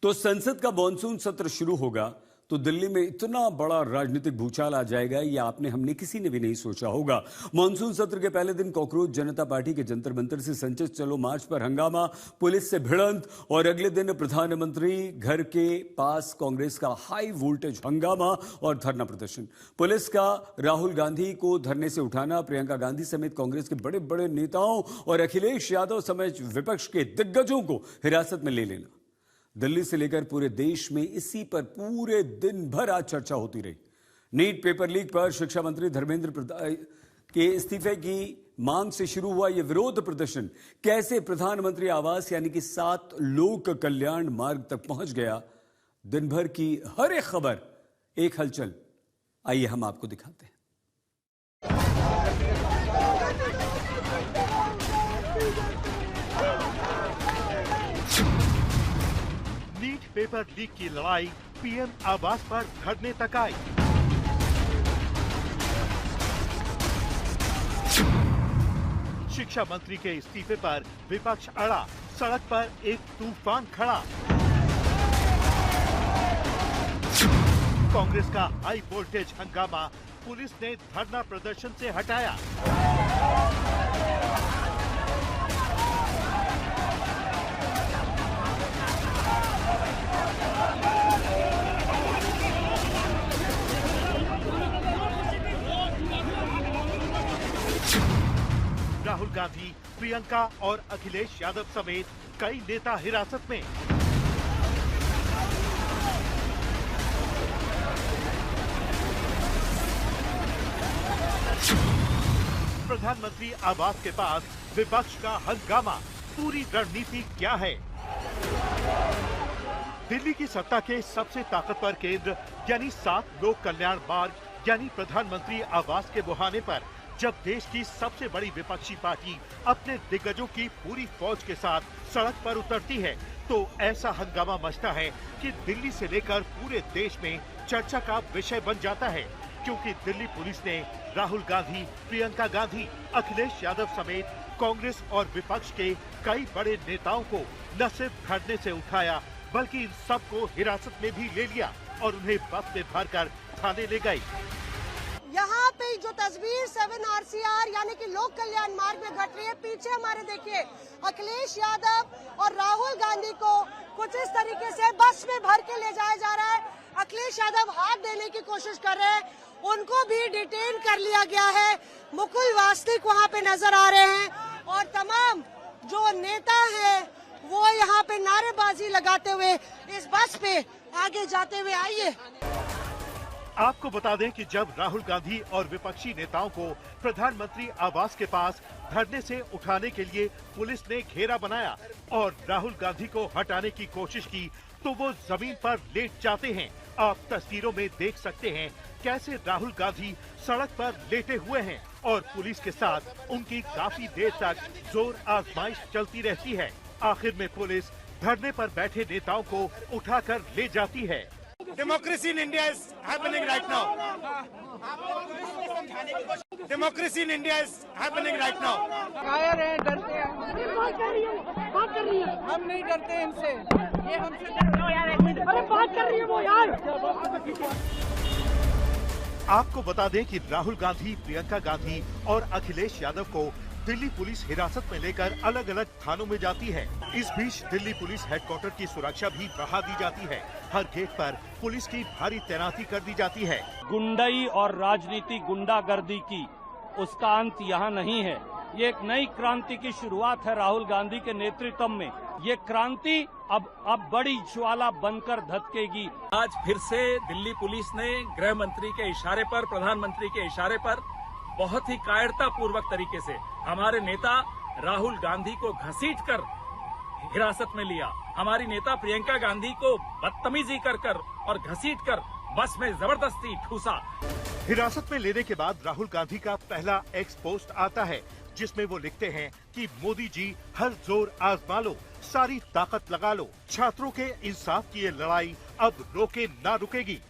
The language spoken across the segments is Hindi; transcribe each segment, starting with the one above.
तो संसद का मॉनसून सत्र शुरू होगा तो दिल्ली में इतना बड़ा राजनीतिक भूचाल आ जाएगा, ये हमने किसी ने भी नहीं सोचा होगा। मॉनसून सत्र के पहले दिन कॉकरोच जनता पार्टी के जंतर मंतर से संसद चलो मार्च पर हंगामा, पुलिस से भिड़ंत और अगले दिन प्रधानमंत्री घर के पास कांग्रेस का हाई वोल्टेज हंगामा और धरना प्रदर्शन। पुलिस का राहुल गांधी को धरने से उठाना, प्रियंका गांधी समेत कांग्रेस के बड़े बड़े नेताओं और अखिलेश यादव समेत विपक्ष के दिग्गजों को हिरासत में ले लेना। दिल्ली से लेकर पूरे देश में इसी पर पूरे दिन भर आज चर्चा होती रही। नीट पेपर लीक पर शिक्षा मंत्री धर्मेंद्र प्रधान के इस्तीफे की मांग से शुरू हुआ यह विरोध प्रदर्शन कैसे प्रधानमंत्री आवास यानी कि 7 लोक कल्याण मार्ग तक पहुंच गया। दिन भर की हर एक खबर, एक हलचल, आइए हम आपको दिखाते हैं। नीट पेपर लीक की लड़ाई पीएम आवास पर धरने तक आई। शिक्षा मंत्री के इस्तीफे पर विपक्ष अड़ा, सड़क पर एक तूफान खड़ा। कांग्रेस का हाई वोल्टेज हंगामा, पुलिस ने धरना प्रदर्शन से हटाया। राहुल गांधी, प्रियंका और अखिलेश यादव समेत कई नेता हिरासत में। प्रधानमंत्री आवास के पास विपक्ष का हंगामा, पूरी रणनीति क्या है? दिल्ली की सत्ता के सबसे ताकतवर केंद्र यानी 7 लोक कल्याण मार्ग यानी प्रधानमंत्री आवास के मुहाने पर जब देश की सबसे बड़ी विपक्षी पार्टी अपने दिग्गजों की पूरी फौज के साथ सड़क पर उतरती है तो ऐसा हंगामा मचता है कि दिल्ली से लेकर पूरे देश में चर्चा का विषय बन जाता है। क्योंकि दिल्ली पुलिस ने राहुल गांधी, प्रियंका गांधी, अखिलेश यादव समेत कांग्रेस और विपक्ष के कई बड़े नेताओं को न सिर्फ धरने से उठाया बल्कि इन सबको हिरासत में भी ले लिया और उन्हें बस में भरकर थाने ले गई। यहाँ पे जो तस्वीर 7 RCR यानी कि लोक कल्याण मार्ग में घट रही है, पीछे हमारे देखिए अखिलेश यादव और राहुल गांधी को कुछ इस तरीके से बस में भर के ले जाया जा रहा है। अखिलेश यादव हाथ देने की कोशिश कर रहे हैं, उनको भी डिटेन कर लिया गया है। मुकुल वासनिक वहाँ पे नजर आ रहे हैं और तमाम जो नेता है वो यहाँ पे नारेबाजी लगाते हुए इस बस पे आगे जाते हुए। आइए आपको बता दें कि जब राहुल गांधी और विपक्षी नेताओं को प्रधानमंत्री आवास के पास धरने से उठाने के लिए पुलिस ने घेरा बनाया और राहुल गांधी को हटाने की कोशिश की तो वो जमीन पर लेट जाते हैं। आप तस्वीरों में देख सकते हैं कैसे राहुल गांधी सड़क पर लेटे हुए हैं और पुलिस के साथ उनकी काफी देर तक जोर आजमाइश चलती रहती है। आखिर में पुलिस धरने पर बैठे नेताओं को उठाकर ले जाती है। Democracy in India is happening right now. Democracy in India is happening right now. कायर हैं, डरते हैं। बात कर रही है। हम नहीं डरते इनसे। ये हमसे अरे बात कर रही है वो यार। आपको बता दें कि राहुल गांधी, प्रियंका गांधी और अखिलेश यादव को दिल्ली पुलिस हिरासत में लेकर अलग अलग थानों में जाती है। इस बीच दिल्ली पुलिस हेडक्वार्टर की सुरक्षा भी बढ़ा दी जाती है। हर गेट पर पुलिस की भारी तैनाती कर दी जाती है। गुंडई और राजनीति गुंडागर्दी की उसका अंत यहाँ नहीं है। ये एक नई क्रांति की शुरुआत है राहुल गांधी के नेतृत्व में। ये क्रांति अब बड़ी ज्वाला बनकर धधकेगी। आज फिर से दिल्ली पुलिस ने गृह मंत्री के इशारे पर, प्रधानमंत्री के इशारे पर बहुत ही कायरता पूर्वक तरीके से हमारे नेता राहुल गांधी को घसीटकर हिरासत में लिया। हमारी नेता प्रियंका गांधी को बदतमीजी कर और घसीटकर बस में जबरदस्ती ठूसा। हिरासत में लेने के बाद राहुल गांधी का पहला एक्स पोस्ट आता है जिसमें वो लिखते हैं कि मोदी जी हर जोर आजमा लो, सारी ताकत लगा लो। छात्रों के इंसाफ की ये लड़ाई अब रोके ना रुकेगी।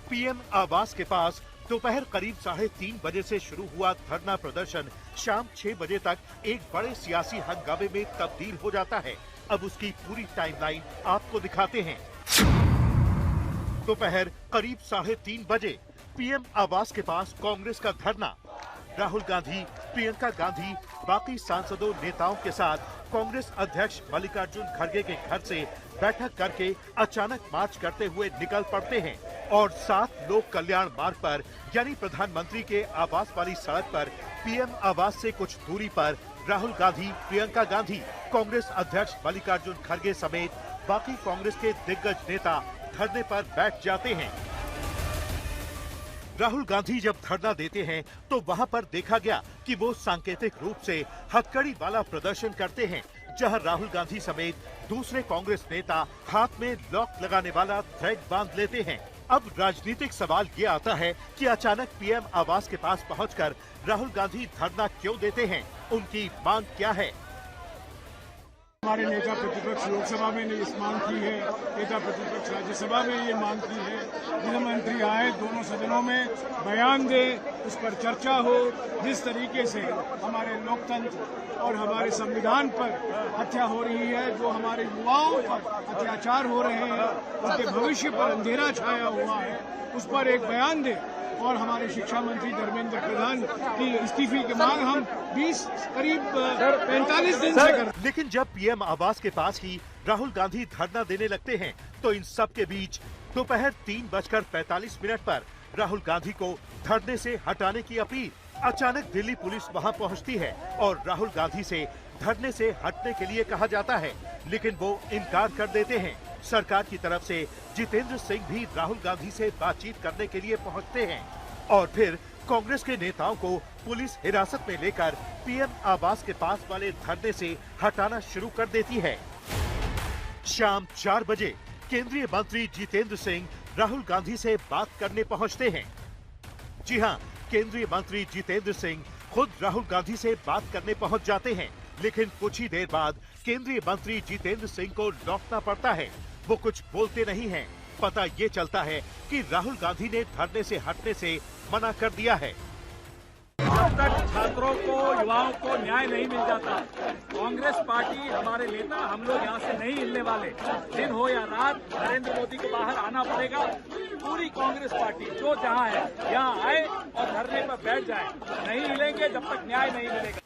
पीएम आवास के पास दोपहर करीब 3:30 बजे से शुरू हुआ धरना प्रदर्शन शाम 6 बजे तक एक बड़े सियासी हंगामे में तब्दील हो जाता है। अब उसकी पूरी टाइमलाइन आपको दिखाते हैं। दोपहर करीब 3:30 बजे पीएम आवास के पास कांग्रेस का धरना। राहुल गांधी, प्रियंका गांधी, बाकी सांसदों नेताओं के साथ कांग्रेस अध्यक्ष मल्लिकार्जुन खड़गे के घर से बैठक करके अचानक मार्च करते हुए निकल पड़ते हैं और 7 लोक कल्याण मार्ग पर यानी प्रधानमंत्री के आवास वाली सड़क पर पीएम आवास से कुछ दूरी पर राहुल गांधी, प्रियंका गांधी, कांग्रेस अध्यक्ष मल्लिकार्जुन खड़गे समेत बाकी कांग्रेस के दिग्गज नेता धरने पर बैठ जाते हैं। राहुल गांधी जब धरना देते हैं तो वहां पर देखा गया कि वो सांकेतिक रूप से हथकड़ी वाला प्रदर्शन करते हैं, जहां राहुल गांधी समेत दूसरे कांग्रेस नेता हाथ में लॉक लगाने वाला थ्रेड बांध लेते हैं। अब राजनीतिक सवाल ये आता है कि अचानक पीएम आवास के पास पहुंचकर राहुल गांधी धरना क्यों देते हैं, उनकी मांग क्या है? हमारे नेता प्रतिपक्ष लोकसभा में ने इस मांग की है, नेता प्रतिपक्ष राज्यसभा में ये मांग की है, गृहमंत्री आए दोनों सदनों में बयान दे, उस पर चर्चा हो। जिस तरीके से हमारे लोकतंत्र और हमारे संविधान पर हत्या हो रही है, जो हमारे युवाओं पर अत्याचार हो रहे हैं, उनके भविष्य पर अंधेरा छाया हुआ है, उस पर एक बयान दे। और हमारे शिक्षा मंत्री धर्मेंद्र प्रधान की इस्तीफे की मांग हम करीब 45 दिन से कर। लेकिन जब पीएम आवास के पास ही राहुल गांधी धरना देने लगते हैं तो इन सब के बीच दोपहर 3:45 पर राहुल गांधी को धरने से हटाने की अपील। अचानक दिल्ली पुलिस वहां पहुंचती है और राहुल गांधी से धरने से हटने के लिए कहा जाता है, लेकिन वो इनकार कर देते हैं। सरकार की तरफ से जितेंद्र सिंह भी राहुल गांधी से बातचीत करने के लिए पहुंचते हैं और फिर कांग्रेस के नेताओं को पुलिस हिरासत में लेकर पीएम आवास के पास वाले धरने से हटाना शुरू कर देती है। शाम 4 बजे केंद्रीय मंत्री जितेंद्र सिंह राहुल गांधी से बात करने पहुंचते हैं। जी हां, केंद्रीय मंत्री जितेंद्र सिंह खुद राहुल गांधी से बात करने पहुंच जाते हैं, लेकिन कुछ ही देर बाद केंद्रीय मंत्री जितेंद्र सिंह को लौटना पड़ता है। वो कुछ बोलते नहीं हैं। पता ये चलता है कि राहुल गांधी ने धरने से हटने से मना कर दिया है। जब तक छात्रों को, युवाओं को न्याय नहीं मिल जाता, कांग्रेस पार्टी, हमारे नेता, हम लोग यहाँ से नहीं हिलने वाले। दिन हो या रात, नरेंद्र मोदी को बाहर आना पड़ेगा। पूरी कांग्रेस पार्टी जो जहाँ है यहाँ आए और धरने पर बैठ जाए। नहीं हिलेंगे जब तक न्याय नहीं मिलेगा।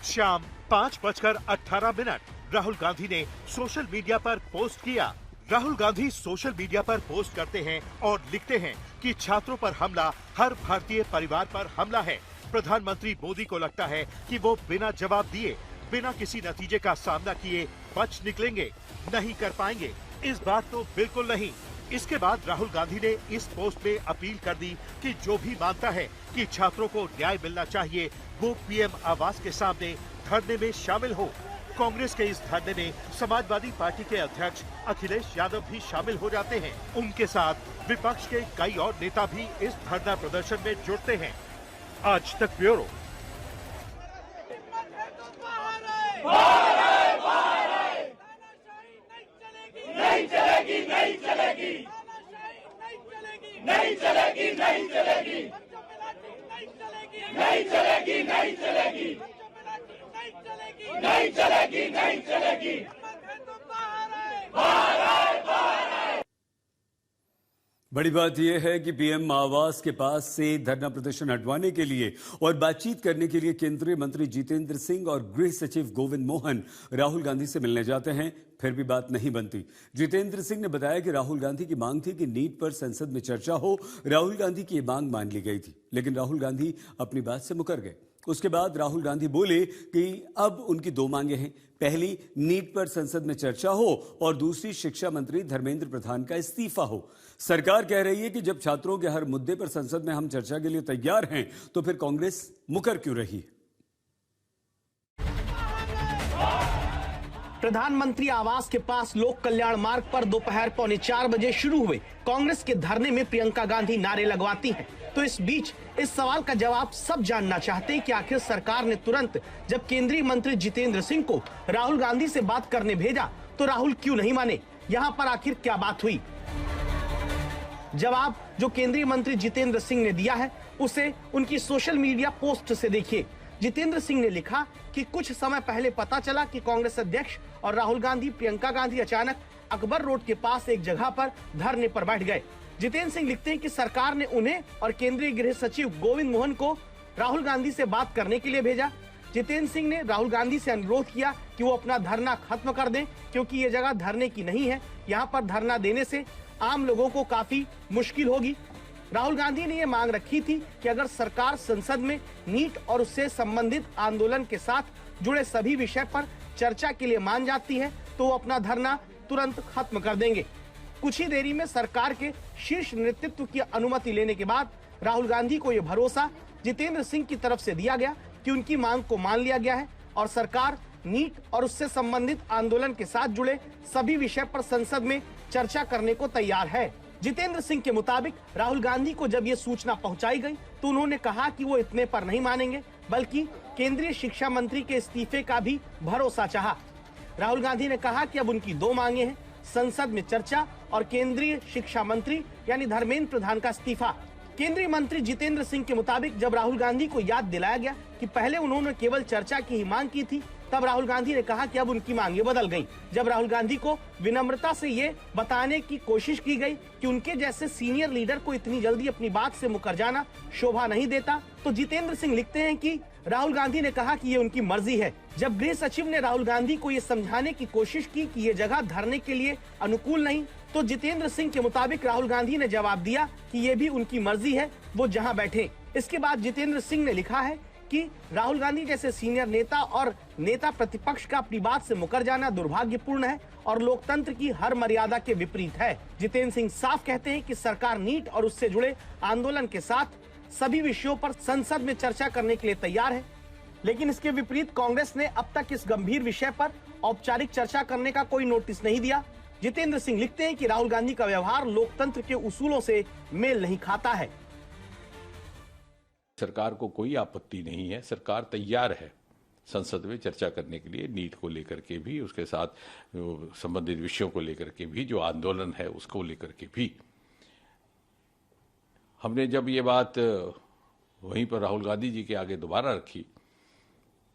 शाम 5:18 राहुल गांधी ने सोशल मीडिया पर पोस्ट किया। राहुल गांधी सोशल मीडिया पर पोस्ट करते हैं और लिखते हैं कि छात्रों पर हमला हर भारतीय परिवार पर हमला है। प्रधानमंत्री मोदी को लगता है कि वो बिना जवाब दिए, बिना किसी नतीजे का सामना किए बच निकलेंगे। नहीं कर पाएंगे, इस बार तो बिल्कुल नहीं। इसके बाद राहुल गांधी ने इस पोस्ट में अपील कर दी कि जो भी मानता है कि छात्रों को न्याय मिलना चाहिए, वो पीएम आवास के सामने धरने में शामिल हो। कांग्रेस के इस धरने में समाजवादी पार्टी के अध्यक्ष अखिलेश यादव भी शामिल हो जाते हैं। उनके साथ विपक्ष के कई और नेता भी इस धरना प्रदर्शन में जुड़ते हैं। आज तक ब्यूरो। नहीं चलेगी, नहीं चलेगी, नहीं चलेगी, नहीं चलेगी, नहीं चलेगी, नहीं चलेगी, नहीं चलेगी, नहीं चलेगी। बड़ी बात यह है कि पीएम आवास के पास से धरना प्रदर्शन हटवाने के लिए और बातचीत करने के लिए केंद्रीय मंत्री जितेंद्र सिंह और गृह सचिव गोविंद मोहन राहुल गांधी से मिलने जाते हैं, फिर भी बात नहीं बनती। जितेंद्र सिंह ने बताया कि राहुल गांधी की मांग थी कि नीट पर संसद में चर्चा हो। राहुल गांधी की ये मांग मान ली गई थी, लेकिन राहुल गांधी अपनी बात से मुकर गए। उसके बाद राहुल गांधी बोले कि अब उनकी 2 मांगे हैं। पहली, नीट पर संसद में चर्चा हो और दूसरी, शिक्षा मंत्री धर्मेंद्र प्रधान का इस्तीफा हो। सरकार कह रही है कि जब छात्रों के हर मुद्दे पर संसद में हम चर्चा के लिए तैयार हैं, तो फिर कांग्रेस मुकर क्यों रही है? प्रधानमंत्री आवास के पास लोक कल्याण मार्ग पर दोपहर 3:45 बजे शुरू हुए कांग्रेस के धरने में प्रियंका गांधी नारे लगवाती हैं। तो इस बीच इस सवाल का जवाब सब जानना चाहते हैं कि आखिर सरकार ने तुरंत जब केंद्रीय मंत्री जितेंद्र सिंह को राहुल गांधी से बात करने भेजा तो राहुल क्यों नहीं माने? यहाँ पर आखिर क्या बात हुई? जवाब जो केंद्रीय मंत्री जितेंद्र सिंह ने दिया है उसे उनकी सोशल मीडिया पोस्ट से देखिए। जितेंद्र सिंह ने लिखा कि कुछ समय पहले पता चला कि कांग्रेस अध्यक्ष और राहुल गांधी, प्रियंका गांधी अचानक अकबर रोड के पास एक जगह पर धरने पर बैठ गए। जितेंद्र सिंह लिखते हैं कि सरकार ने उन्हें और केंद्रीय गृह सचिव गोविंद मोहन को राहुल गांधी से बात करने के लिए भेजा। जितेंद्र सिंह ने राहुल गांधी से अनुरोध किया कि वो अपना धरना खत्म कर दें, क्योंकि ये जगह धरने की नहीं है। यहाँ पर धरना देने से आम लोगों को काफी मुश्किल होगी। राहुल गांधी ने ये मांग रखी थी कि अगर सरकार संसद में नीट और उससे संबंधित आंदोलन के साथ जुड़े सभी विषय पर चर्चा के लिए मान जाती है तो वो अपना धरना तुरंत खत्म कर देंगे। कुछ ही देरी में सरकार के शीर्ष नेतृत्व की अनुमति लेने के बाद राहुल गांधी को यह भरोसा जितेंद्र सिंह की तरफ से दिया गया कि उनकी मांग को मान लिया गया है और सरकार नीट और उससे संबंधित आंदोलन के साथ जुड़े सभी विषय पर संसद में चर्चा करने को तैयार है। जितेंद्र सिंह के मुताबिक राहुल गांधी को जब ये सूचना पहुंचाई गई तो उन्होंने कहा कि वो इतने पर नहीं मानेंगे, बल्कि केंद्रीय शिक्षा मंत्री के इस्तीफे का भी भरोसा चाहा। राहुल गांधी ने कहा कि अब उनकी दो मांगे हैं, संसद में चर्चा और केंद्रीय शिक्षा मंत्री यानी धर्मेंद्र प्रधान का इस्तीफा। केंद्रीय मंत्री जितेंद्र सिंह के मुताबिक जब राहुल गांधी को याद दिलाया गया कि पहले उन्होंने केवल चर्चा की ही मांग की थी, तब राहुल गांधी ने कहा कि अब उनकी मांगे बदल गईं। जब राहुल गांधी को विनम्रता से ये बताने की कोशिश की गई कि उनके जैसे सीनियर लीडर को इतनी जल्दी अपनी बात से मुकर जाना शोभा नहीं देता, तो जितेंद्र सिंह लिखते हैं कि राहुल गांधी ने कहा कि ये उनकी मर्जी है। जब गृह सचिव ने राहुल गांधी को ये समझाने की कोशिश की कि ये जगह धरने के लिए अनुकूल नहीं, तो जितेंद्र सिंह के मुताबिक राहुल गांधी ने जवाब दिया कि ये भी उनकी मर्जी है, वो जहां बैठे। इसके बाद जितेंद्र सिंह ने लिखा है कि राहुल गांधी जैसे सीनियर नेता और नेता प्रतिपक्ष का अपनी बात से मुकर जाना दुर्भाग्यपूर्ण है और लोकतंत्र की हर मर्यादा के विपरीत है। जितेंद्र सिंह साफ कहते हैं कि सरकार नीट और उससे जुड़े आंदोलन के साथ सभी विषयों पर संसद में चर्चा करने के लिए तैयार है, लेकिन इसके विपरीत कांग्रेस ने अब तक इस गंभीर विषय पर औपचारिक चर्चा करने का कोई नोटिस नहीं दिया। जितेंद्र सिंह लिखते हैं कि राहुल गांधी का व्यवहार लोकतंत्र के उसूलों से मेल नहीं खाता है। सरकार को कोई आपत्ति नहीं है, सरकार तैयार है संसद में चर्चा करने के लिए, नीट को लेकर के भी, उसके साथ संबंधित विषयों को लेकर के भी, जो आंदोलन है उसको लेकर के भी। हमने जब ये बात वहीं पर राहुल गांधी जी के आगे दोबारा रखी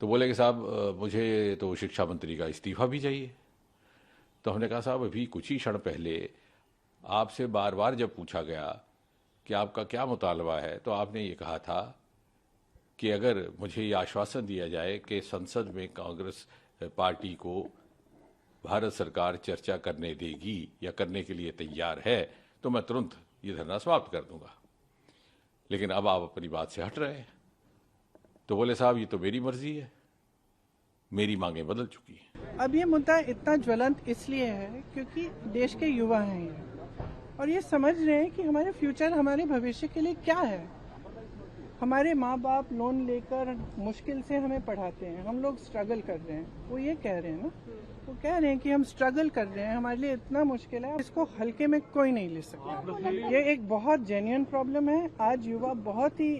तो बोले कि साहब मुझे तो शिक्षा मंत्री का इस्तीफा भी चाहिए। तो हमने कहा साहब अभी कुछ ही क्षण पहले आपसे बार बार जब पूछा गया कि आपका क्या मुतालबा है, तो आपने ये कहा था कि अगर मुझे ये आश्वासन दिया जाए कि संसद में कांग्रेस पार्टी को भारत सरकार चर्चा करने देगी या करने के लिए तैयार है तो मैं तुरंत ये धरना समाप्त कर दूंगा। लेकिन अब आप अपनी बात से हट रहे हैं। तो बोले साहब ये तो मेरी मर्जी है, मेरी मांगें बदल चुकी हैं। अब ये मुद्दा इतना ज्वलंत इसलिए है क्योंकि देश के युवा हैं ये, और ये समझ रहे हैं कि हमारे फ्यूचर, हमारे भविष्य के लिए क्या है। हमारे माँ बाप लोन लेकर मुश्किल से हमें पढ़ाते हैं, हम लोग स्ट्रगल कर रहे हैं। वो ये कह रहे हैं ना, वो कह रहे हैं कि हम स्ट्रगल कर रहे हैं, हमारे लिए इतना मुश्किल है, इसको हल्के में कोई नहीं ले सकता। ये एक बहुत जेन्युइन प्रॉब्लम है। आज युवा बहुत ही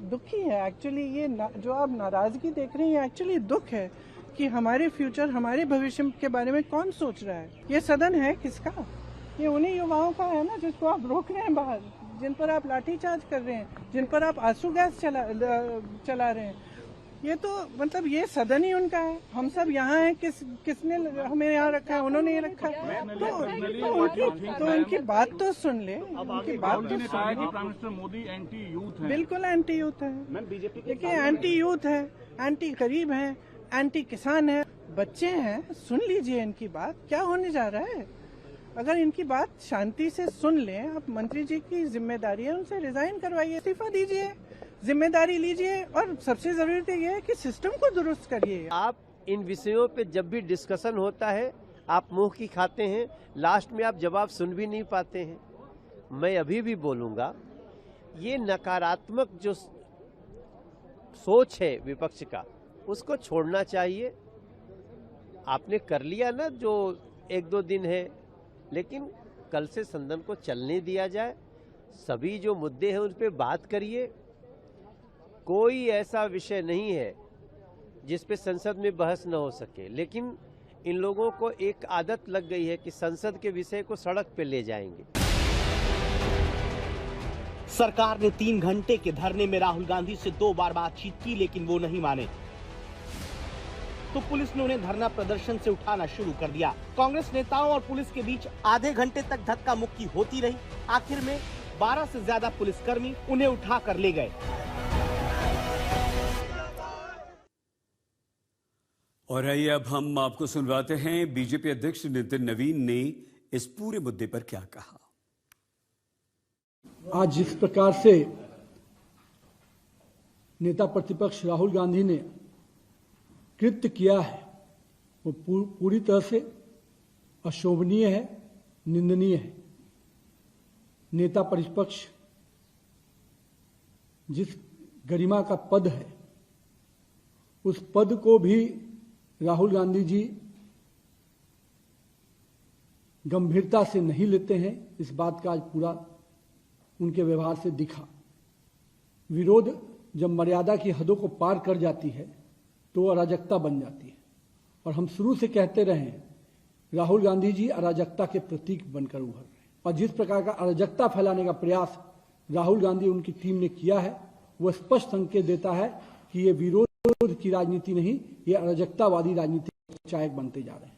दुखी है एक्चुअली। ये जो आप नाराजगी देख रहे हैं, ये एक्चुअली दुख है कि हमारे फ्यूचर, हमारे भविष्य के बारे में कौन सोच रहा है। ये सदन है किसका? ये उन्हीं युवाओं का है ना जिसको आप रोक रहे हैं बाहर, जिन पर आप लाठीचार्ज कर रहे हैं, जिन पर आप आंसू गैस चला रहे हैं। ये तो मतलब ये सदन ही उनका है। हम सब यहाँ हैं, किसने हमें यहाँ रखा है? उन्होंने ये रखा है। तो उनकी बात तो सुन ले, उनकी बात तो सुन। Prime minister Modi anti youth है। बिल्कुल एंटी यूथ है। देखिए एंटी यूथ है, एंटी गरीब है, एंटी किसान है, बच्चे हैं। सुन लीजिए इनकी बात, क्या होने जा रहा है। अगर इनकी बात शांति से सुन लें, आप मंत्री जी की जिम्मेदारी है, उनसे रिजाइन करवाइए, इस्तीफा दीजिए, जिम्मेदारी लीजिए, और सबसे जरूरी तो ये है कि सिस्टम को दुरुस्त करिए। आप इन विषयों पे जब भी डिस्कशन होता है आप मुंह की खाते हैं, लास्ट में आप जवाब सुन भी नहीं पाते हैं। मैं अभी भी बोलूंगा, ये नकारात्मक जो सोच है विपक्ष का, उसको छोड़ना चाहिए। आपने कर लिया ना जो 1-2 दिन है, लेकिन कल से सदन को चलने दिया जाए। सभी जो मुद्दे हैं उन पे बात करिए। कोई ऐसा विषय नहीं है जिस पे संसद में बहस न हो सके, लेकिन इन लोगों को एक आदत लग गई है कि संसद के विषय को सड़क पे ले जाएंगे। सरकार ने 3 घंटे के धरने में राहुल गांधी से 2 बार बातचीत की, लेकिन वो नहीं माने, तो पुलिस ने उन्हें धरना प्रदर्शन से उठाना शुरू कर दिया। कांग्रेस नेताओं और पुलिस के बीच आधे घंटे तक धक्का मुक्की होती रही। आखिर में 12 से ज्यादा पुलिसकर्मी उन्हें उठाकर ले गए। और आइए अब हम आपको सुनवाते हैं बीजेपी अध्यक्ष नितिन नवीन ने इस पूरे मुद्दे पर क्या कहा। आज जिस प्रकार से नेता प्रतिपक्ष राहुल गांधी ने कृत्य किया है वो पूरी तरह से अशोभनीय है, निंदनीय है। नेता प्रतिपक्ष जिस गरिमा का पद है उस पद को भी राहुल गांधी जी गंभीरता से नहीं लेते हैं। इस बात का आज पूरा उनके व्यवहार से दिखा। विरोध जब मर्यादा की हदों को पार कर जाती है तो अराजकता बन जाती है, और हम शुरू से कहते रहे हैं राहुल गांधी जी अराजकता के प्रतीक बनकर उभर रहे हैं। और जिस प्रकार का अराजकता फैलाने का प्रयास राहुल गांधी उनकी टीम ने किया है वह स्पष्ट संकेत देता है कि ये विरोध की राजनीति नहीं, ये अराजकतावादी राजनीति के चायक बनते जा रहे हैं।